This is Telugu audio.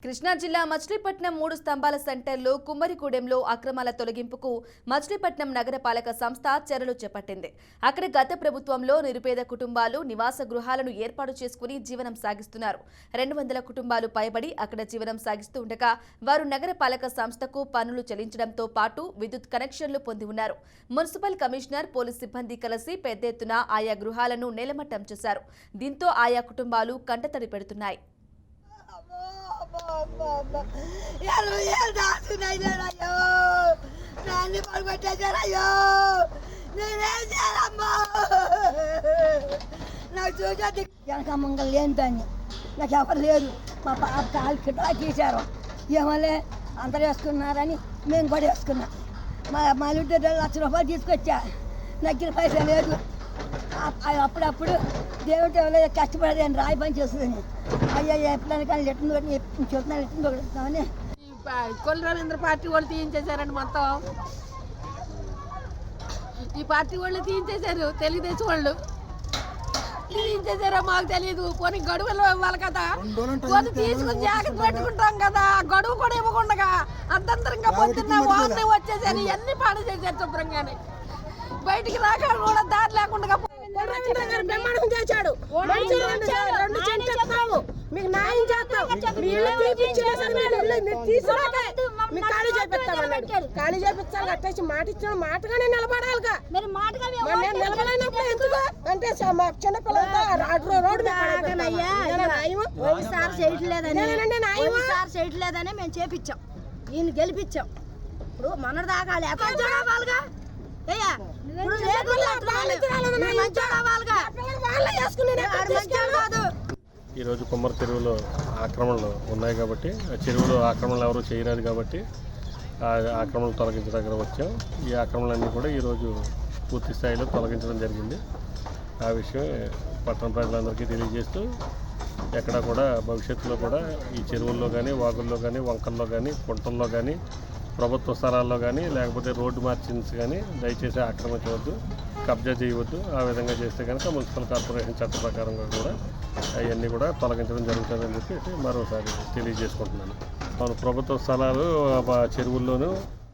కృష్ణా జిల్లా మచిలీపట్నం 3 స్తంభాల సెంటర్లో కుమ్మరిగూడెంలో అక్రమాల తొలగింపుకు మచిలీపట్నం నగరపాలక సంస్థ చర్యలు చేపట్టింది. అక్కడ గత ప్రభుత్వంలో నిరుపేద కుటుంబాలు నివాస గృహాలను ఏర్పాటు చేసుకుని జీవనం సాగిస్తున్నారు. 200 కుటుంబాలు పైబడి అక్కడ జీవనం సాగిస్తూ ఉండగా వారు నగరపాలక సంస్థకు పన్నులు చెల్లించడంతో పాటు విద్యుత్ కనెక్షన్లు పొంది ఉన్నారు. మున్సిపల్ కమిషనర్, పోలీస్ సిబ్బంది కలిసి పెద్ద ఎత్తున ఆయా గృహాలను నేలమట్టం చేశారు. దీంతో ఆయా కుటుంబాలు కంటతడి పెడుతున్నాయి. నాకు చూసేది వెనకమ్మంగా లేని దాన్ని నాకు ఎవరు లేదు. మా పాప కాలు కిటా తీశారు. ఏమలే అందరు వేసుకున్నారని మేము కూడా వేసుకున్నాం. మా ఇంటి 1,00,000 రూపాయలు తీసుకొచ్చా. దగ్గర పైసా లేదు. అప్పుడప్పుడు దేవుడి ఎవరైనా కష్టపడేది అని రాయి పని చేస్తుందని అయ్యా ఎప్పుడైనా కానీ లెట్టింది ఒకటి చెప్తున్నాను లెట్టింది ఒకటి కొల్లి రవీంద్ర పార్టీ వాళ్ళు తీయించేశారండి. మొత్తం ఈ పార్టీ వాళ్ళు తీయించేశారు. తెలుగుదేశం వాళ్ళు తీయించేశారో మాకు తెలియదు. కొన్ని గడువులు ఇవ్వాలి కదా, కొన్ని తీసుకుని జాగ్రత్త పెట్టుకుంటాం కదా. గడువు కూడా ఇవ్వకుండా అర్ధంతరంగా పొద్దున్న వాహనం వచ్చేసారు. ఇవన్నీ పాడు చేశారు శుభ్రంగానే. బయటికి రాక కూడా దారి లేకుండా బ్రహ్మాండం చేశాడు. 2 సెంట్లు ఇస్తాము, మీకు న్యాయం చేస్తాం, ఖాళీ చేపిస్తామన్నాడు. ఖాళీ చేపించాలి. అట్టేసి మాట ఇచ్చిన మాటగానే నిలబడాలిగా. నిలబడినప్పుడు ఎందుకు అంటే చిన్నపిల్లలతో రోడ్డు చేయట్లేదని మేము చేపించాం. ఈయన గెలిపించాం. ఇప్పుడు మన దాకా లేకపోగా ఈరోజు కుమ్మరి చెరువులో ఆక్రమణలు ఉన్నాయి కాబట్టి, ఆ చెరువులో ఆక్రమణలు ఎవరు చేయలేదు కాబట్టి ఆ ఆక్రమణలు తొలగించడానికి వచ్చాం. ఈ ఆక్రమణలన్నీ కూడా ఈరోజు పూర్తి స్థాయిలో తొలగించడం జరిగింది. ఆ విషయం పట్టణ ప్రజలందరికీ తెలియజేస్తూ ఎక్కడ కూడా భవిష్యత్తులో కూడా ఈ చెరువుల్లో కానీ, వాగుల్లో కానీ, వంకల్లో కానీ, కుంటల్లో కానీ, ప్రభుత్వ స్థలాల్లో కానీ, లేకపోతే రోడ్డు మార్జిన్స్ కానీ దయచేసి ఆక్రమించవద్దు, కబ్జా చేయవద్దు. ఆ విధంగా చేస్తే కనుక మున్సిపల్ కార్పొరేషన్ చట్ట ప్రకారంగా కూడా అవన్నీ కూడా తొలగించడం జరుగుతుందని చెప్పి మరోసారి తెలియజేసుకుంటున్నాను. మన ప్రభుత్వ స్థలాలు చెరువుల్లోనూ